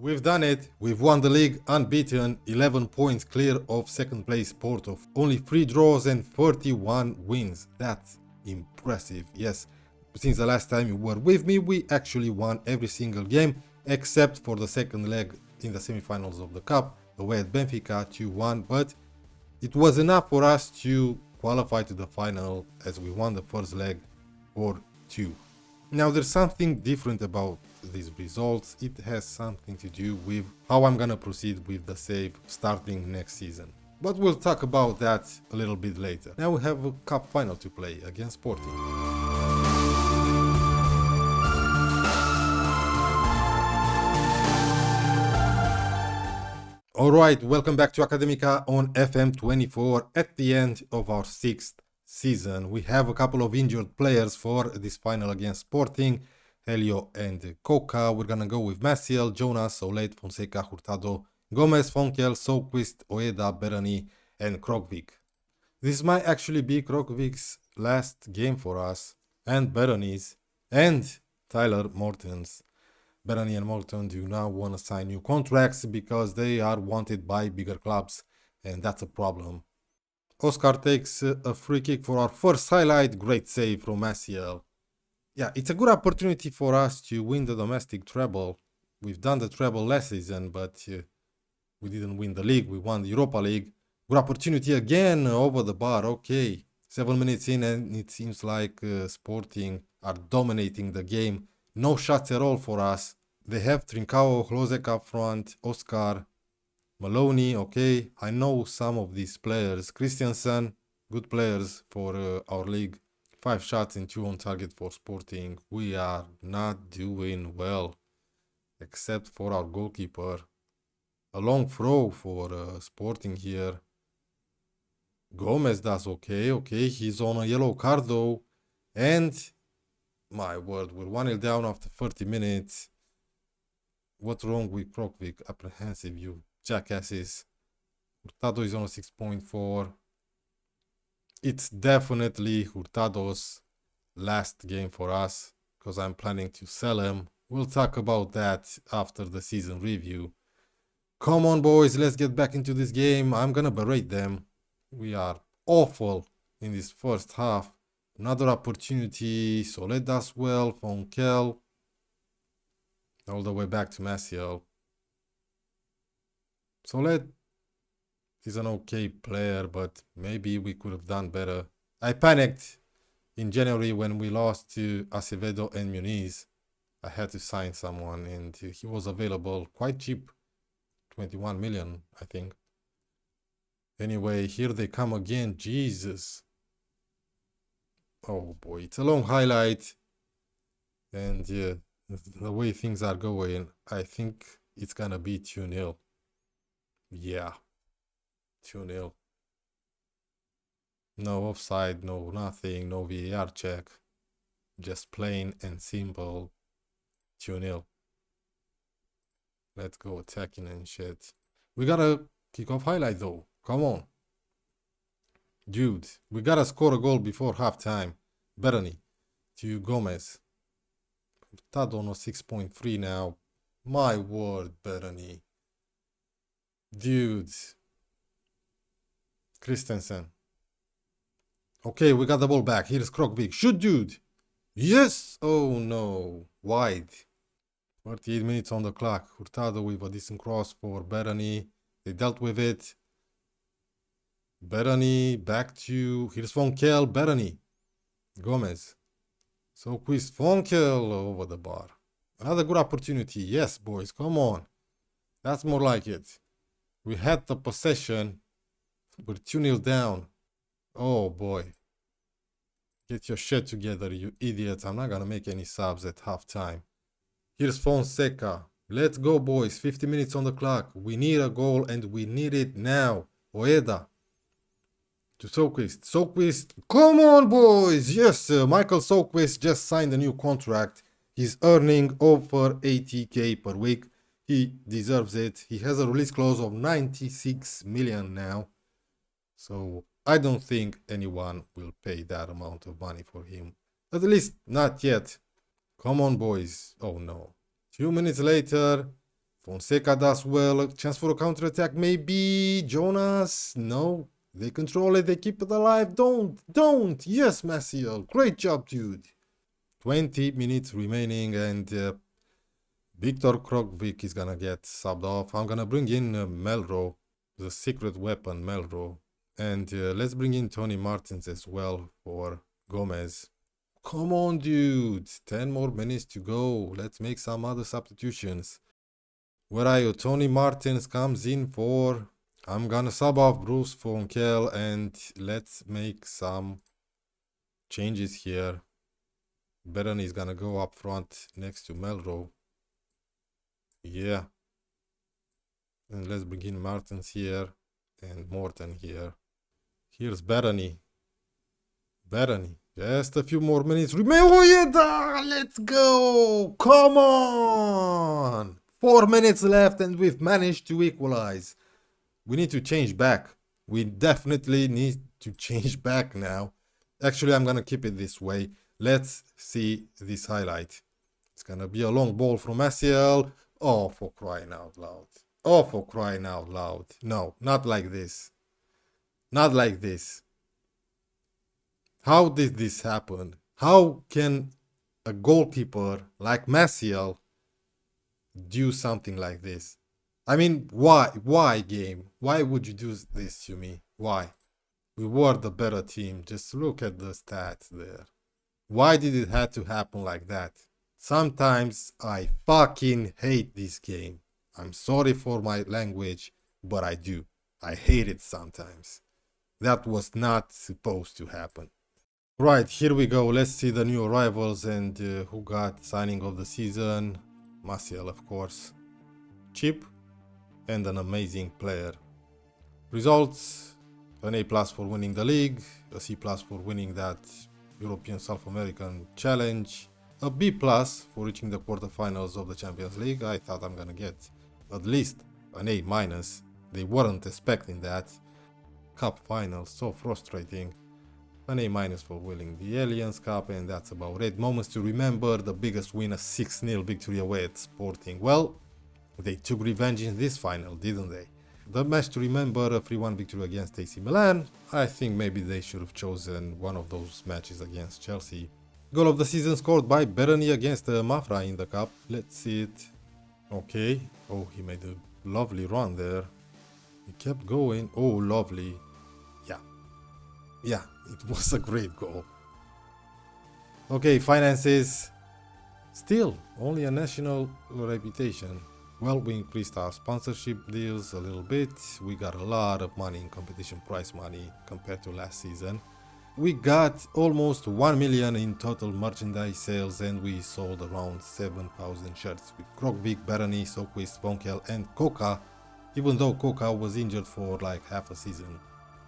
We've done it. We've won the league unbeaten, 11 points clear of second place Porto. Only 3 draws and 31 wins. That's impressive. Yes, since the last time you were with me, we actually won every single game except for the second leg in the semi-finals of the Cup away at Benfica 2-1, but it was enough for us to qualify to the final as we won the first leg 4-2. Now there's something different about these results. It has something to do with how I'm gonna proceed with the save starting next season. But we'll talk about that a little bit later. Now we have a cup final to play against Sporting. Alright, welcome back to Academica on FM24 at the end of our 6th season. We have a couple of injured players for this final against Sporting, Helio and Coca. We're gonna go with Maciel, Jonas, Olet, Fonseca, Hurtado, Gomez, Fonkel, Soquist, Oeda, Berani, and Krokvik. This might actually be Krokvik's last game for us, and Berani's, and Tyler Morton's. Berani and Morton do now want to sign new contracts because they are wanted by bigger clubs, and that's a problem. Oscar takes a free kick for our first highlight. Great save from Maciel. Yeah, it's a good opportunity for us to win the domestic treble. We've done the treble last season, but we didn't win the league. We won the Europa League. Good opportunity again over the bar. Okay, 7 minutes in and it seems like Sporting are dominating the game. No shots at all for us. They have Trincao, Hlozek up front, Oscar, Maloney, okay. I know some of these players. Christiansen, good players for our league. 5 shots and 2 on target for Sporting. We are not doing well, except for our goalkeeper. A long throw for Sporting here. Gomez does okay. Okay, he's on a yellow card though. And, my word, we're 1-0 down after 30 minutes. What's wrong with Krokvik? Apprehensive, you jackasses. Hurtado is on a 6.4. It's definitely Hurtado's last game for us because I'm planning to sell him. We'll talk about that after the season review. Come on, boys, let's get back into this game. I'm gonna berate them. We are awful in this first half. Another opportunity. Solet does well. Fonkel. All the way back to Maciel. Solet is an okay player, but maybe we could have done better. I panicked in January when we lost to Acevedo and Muniz. I had to sign someone and he was available quite cheap. 21 million, I think. Anyway, here they come again. Jesus. Oh boy, it's a long highlight. And yeah, the way things are going, I think it's gonna be 2-0. Yeah, 2-0. No offside, no nothing, no VAR check. Just plain and simple 2-0. Let's go attacking and shit. We gotta kick off highlight though. Come on. Dude, we gotta score a goal before halftime. Berani to Gomez. Hurtado on a 6.3 now. My word, Berani. Dude. Christensen. Okay, we got the ball back. Here's Krokvik. Shoot, dude. Yes. Oh no. Wide. 48 minutes on the clock. Hurtado with a decent cross for Berani. They dealt with it. Berani back to... Here's Fonkel. Berani. Gomez. Soquist, Fonkel over the bar. Another good opportunity. Yes, boys. Come on. That's more like it. We had the possession. We're 2-0 down. Oh, boy. Get your shit together, you idiots. I'm not gonna make any subs at halftime. Here's Fonseca. Let's go, boys. 50 minutes on the clock. We need a goal and we need it now. Oeda. To Soquist. Soquist. Come on, boys. Yes, Michael Soquist just signed a new contract. He's earning over 80k per week. He deserves it. He has a release clause of 96 million now. So I don't think anyone will pay that amount of money for him. At least not yet. Come on, boys. Oh no. 2 minutes later, Fonseca does well. Chance for a counter-attack, maybe. Jonas, no. They control it, they keep it alive. Don't. Yes, Maciel. Great job, dude. 20 minutes remaining, and Viktor Krogvik is gonna get subbed off. I'm gonna bring in Melro, the secret weapon Melro. And let's bring in Tony Martins as well for Gomez. Come on, dude. 10 more minutes to go. Let's make some other substitutions. Where are you? Tony Martins comes in for... I'm gonna sub off Bruce Fonkel, and let's make some changes here. Bereni is gonna go up front next to Melro. Yeah. And let's bring in Martins here and Morton here. Here's Bereni. Just a few more minutes remain. Oh yeah, let's go! Come on! 4 minutes left and we've managed to equalize. We need to change back. We definitely need to change back now. Actually, I'm gonna keep it this way. Let's see this highlight. It's gonna be a long ball from Maciel. Oh, for crying out loud. Oh, for crying out loud. No, not like this. Not like this. How did this happen? How can a goalkeeper like Maciel do something like this? I mean, why? Why, game? Why would you do this to me? Why? We were the better team. Just look at the stats there. Why did it have to happen like that? Sometimes I fucking hate this game. I'm sorry for my language, but I do. I hate it sometimes. That was not supposed to happen. Right, here we go. Let's see the new arrivals and who got signing of the season. Maciel, of course. Cheap and an amazing player. Results: an A+ for winning the league, a C+ for winning that European South American challenge, a B+ for reaching the quarterfinals of the Champions League. I thought I'm gonna get at least an A-. They weren't expecting that. Cup final, so frustrating. An A- for winning the Alliance Cup, and that's about it. Moments to remember: the biggest win, a 6-0 victory away at Sporting. Well, they took revenge in this final, didn't they? The match to remember: a 3-1 victory against AC Milan. I think maybe they should have chosen one of those matches against Chelsea. Goal of the season scored by Bereni against Mafra in the cup. Let's see it. Okay. Oh, he made a lovely run there. He kept going. Oh, lovely. Yeah, it was a great goal. Okay, finances. Still, only a national reputation. Well, we increased our sponsorship deals a little bit. We got a lot of money in competition prize money compared to last season. We got almost 1 million in total merchandise sales, and we sold around 7,000 shirts with Krogvik, Bereni, Soquist, Vonkel and Coca, even though Coca was injured for like half a season.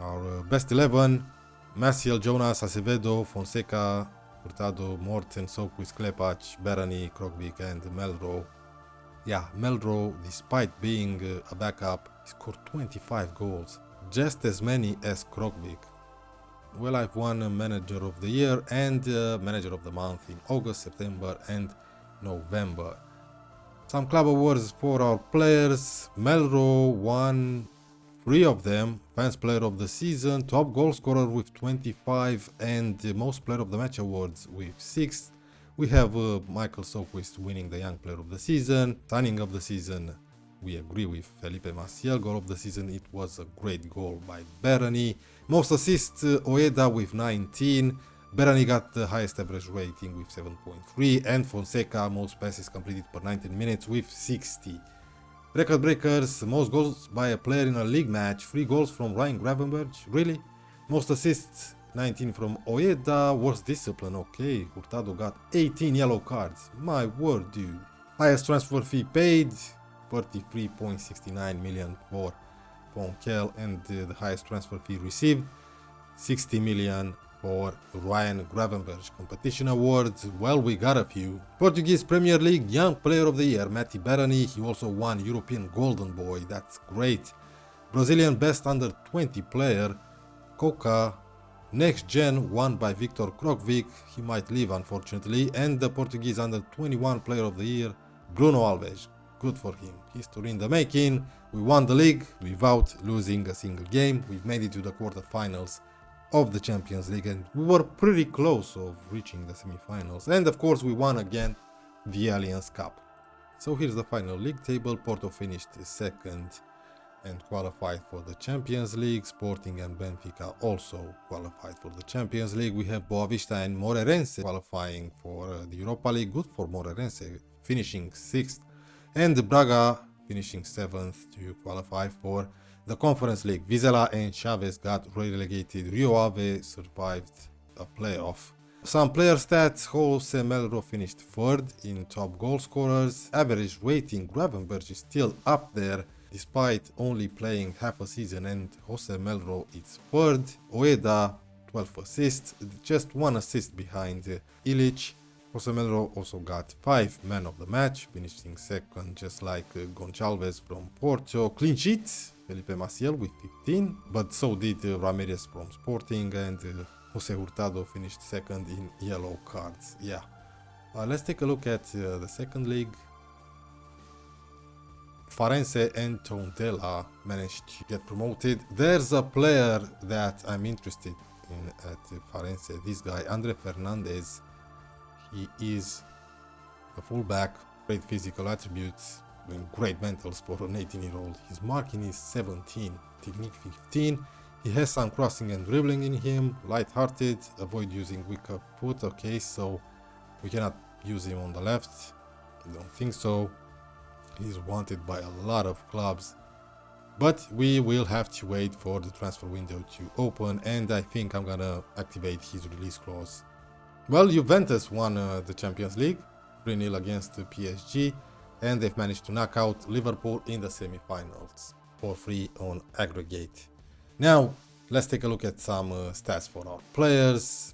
Our best 11: Maciel, Jonas, Acevedo, Fonseca, Hurtado, Morten, Soquist, Klepac, Bereni, Krogvik and Melro. Yeah, Melro, despite being a backup, scored 25 goals, just as many as Krogvik. Well, I've won Manager of the Year and Manager of the Month in August, September and November. Some club awards for our players. Melro won 3 of them: Fans Player of the Season, Top Goal Scorer with 25, and Most Player of the Match awards with 6. We have Michael Soquist winning the Young Player of the Season. Signing of the Season, we agree with Felipe Maciel. Goal of the Season, it was a great goal by Bereni. Most assists, Oeda with 19. Bereni got the highest average rating with 7.3, and Fonseca most passes completed per 19 minutes with 60. Record breakers: most goals by a player in a league match, 3 goals from Ryan Gravenberch, really? Most assists, 19 from Oeda. Worst discipline, okay, Hurtado got 18 yellow cards, my word, dude. Highest transfer fee paid, 33.69 million for Fonkel, and the highest transfer fee received, 60 million for Ryan Gravenberch. Competition awards, well, we got a few. Portuguese Premier League Young Player of the Year, Matty Bereni. He also won European Golden Boy, that's great. Brazilian Best Under 20 Player, Coca. Next Gen won by Viktor Krogvik, he might leave unfortunately. And the Portuguese Under 21 Player of the Year, Bruno Alves. Good for him. History in the making. We won the league without losing a single game. We've made it to the quarterfinals of the Champions League, and we were pretty close of reaching the semi-finals. And of course we won again the Allianz Cup. So here's the final league table. Porto finished second and qualified for the Champions League. Sporting and Benfica also qualified for the Champions League. We have Boavista and Moreirense qualifying for the Europa League. Good for Moreirense, finishing 6th. And Braga finishing 7th to qualify for the Conference League. Vizela and Chaves got relegated. Rio Ave survived a playoff. Some player stats: Jose Melro finished 3rd in top goal scorers. Average rating: Gravenberch is still up there despite only playing half a season, and Jose Melro is 3rd. Oeda 12 assists, just 1 assist behind Ilic. Jose Melro also got 5 man of the match, finishing 2nd just like Gonçalves from Porto. Clean sheets: Felipe Maciel with 15, but so did Ramirez from Sporting, and Jose Hurtado finished 2nd in yellow cards. Yeah. Let's take a look at the second league. Farense and Tondela managed to get promoted. There's a player that I'm interested in at Farense. This guy, Andre Fernandez. He is a fullback, great physical attributes, and great mentals for an 18-year-old. His marking is 17, technique 15. He has some crossing and dribbling in him, light-hearted, avoid using weaker foot. Okay, so we cannot use him on the left. I don't think so. He's wanted by a lot of clubs. But we will have to wait for the transfer window to open, and I think I'm gonna activate his release clause. Well, Juventus won the Champions League, 3-0 against PSG, and they've managed to knock out Liverpool in the semi-finals, 4-3 on aggregate. Now, let's take a look at some stats for our players.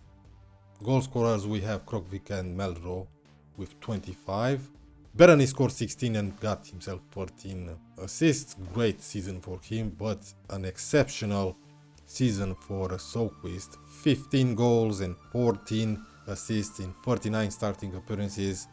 Goal scorers: we have Krokvik and Melro with 25. Berani scored 16 and got himself 14 assists. Great season for him, but an exceptional season for Soquist. 15 goals and 14 assists in 49 starting appearances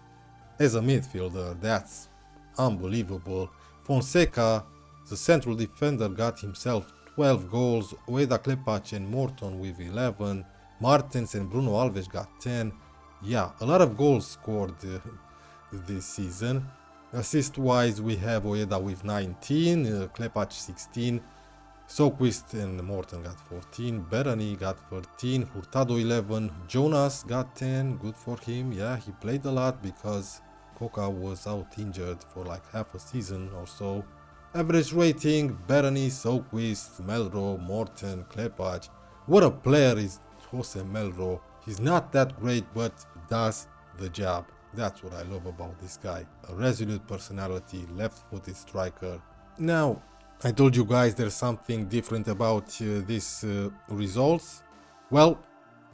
as a midfielder. That's unbelievable. Fonseca, the central defender, got himself 12 goals. Ueda, Klepac and Morton with 11. Martens and Bruno Alves got 10. Yeah, a lot of goals scored this season. Assist wise, we have Ueda with 19, Klepac 16, Soquist and Morton got 14, Berani got 13, Hurtado 11, Jonas got 10, good for him. Yeah, he played a lot because Coca was out injured for like half a season or so. Average rating: Berani, Soquist, Melro, Morton, Klepac. What a player is Jose Melro. He's not that great, but does the job. That's what I love about this guy. A resolute personality, left-footed striker. Now, I told you guys there's something different about these results. Well,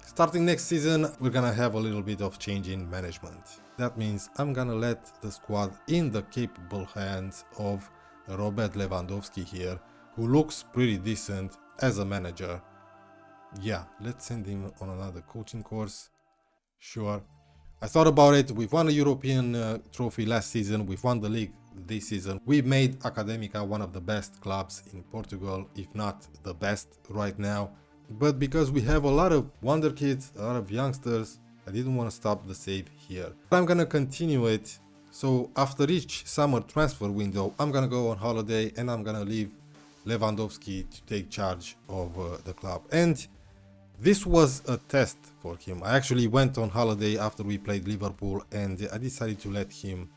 starting next season, we're gonna have a little bit of change in management. That means I'm gonna let the squad in the capable hands of Robert Lewandowski here, who looks pretty decent as a manager. Yeah, let's send him on another coaching course. Sure. I thought about it. We've won a European trophy last season. We've won the league this season. We made Academica one of the best clubs in Portugal, if not the best right now. But because we have a lot of wonder kids, a lot of youngsters, I didn't want to stop the save here. I'm gonna continue it. So after each summer transfer window, I'm gonna go on holiday and I'm gonna leave Lewandowski to take charge of the club. And this was a test for him. I actually went on holiday after we played Liverpool and I decided to let him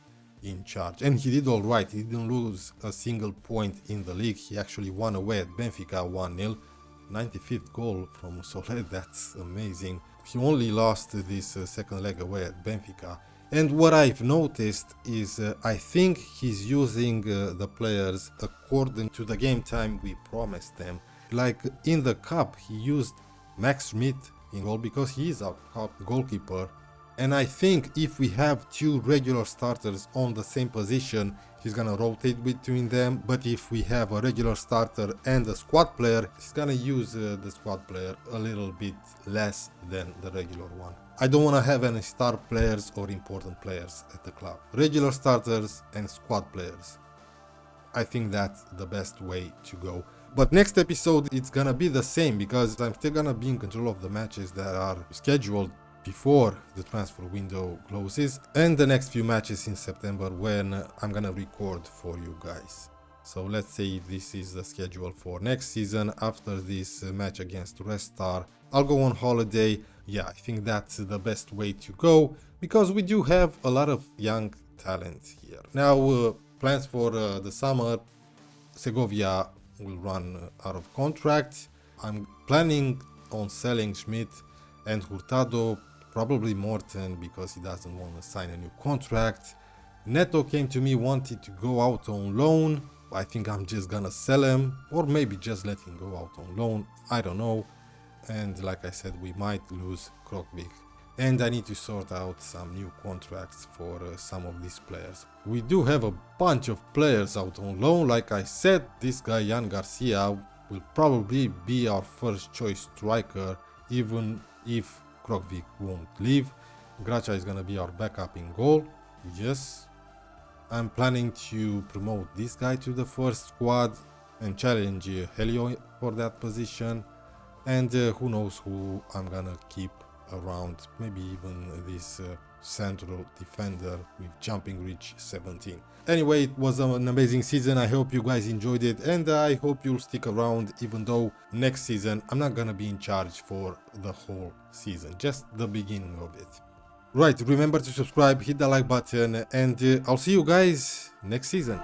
in charge. And he did all right. He didn't lose a single point in the league. He actually won away at Benfica 1-0. 95th goal from Soler. That's amazing. He only lost this second leg away at Benfica. And what I've noticed is I think he's using the players according to the game time we promised them. Like in the cup, he used Max Schmidt in goal because he is our top goalkeeper. And I think if we have two regular starters on the same position, he's gonna rotate between them. But if we have a regular starter and a squad player, he's gonna use the squad player a little bit less than the regular one. I don't want to have any star players or important players at the club. Regular starters and squad players. I think that's the best way to go. But next episode it's gonna be the same, because I'm still gonna be in control of the matches that are scheduled before the transfer window closes, and the next few matches in September when I'm gonna record for you guys. So let's say this is the schedule for next season. After this match against Red Star, I'll go on holiday. Yeah, I think that's the best way to go, because we do have a lot of young talent here. Now, plans for the summer: Segovia will run out of contract. I'm planning on selling Schmidt and Hurtado, probably Morten, because he doesn't want to sign a new contract. Neto came to me, wanted to go out on loan. I think I'm just gonna sell him, or maybe just let him go out on loan. I don't know. And like I said, we might lose Krokvik. And I need to sort out some new contracts for some of these players. We do have a bunch of players out on loan. Like I said, this guy Jan Garcia will probably be our first choice striker, even if Krokvik won't leave. Gracia is gonna be our backup in goal. Yes. I'm planning to promote this guy to the first squad and challenge Helio for that position. And who knows who I'm gonna keep around, maybe even this central defender with jumping reach 17. Anyway, it was an amazing season. I hope you guys enjoyed it, and I hope you'll stick around, even though next season I'm not gonna be in charge for the whole season, just the beginning of it. Right, remember to subscribe, hit the like button, and I'll see you guys next season.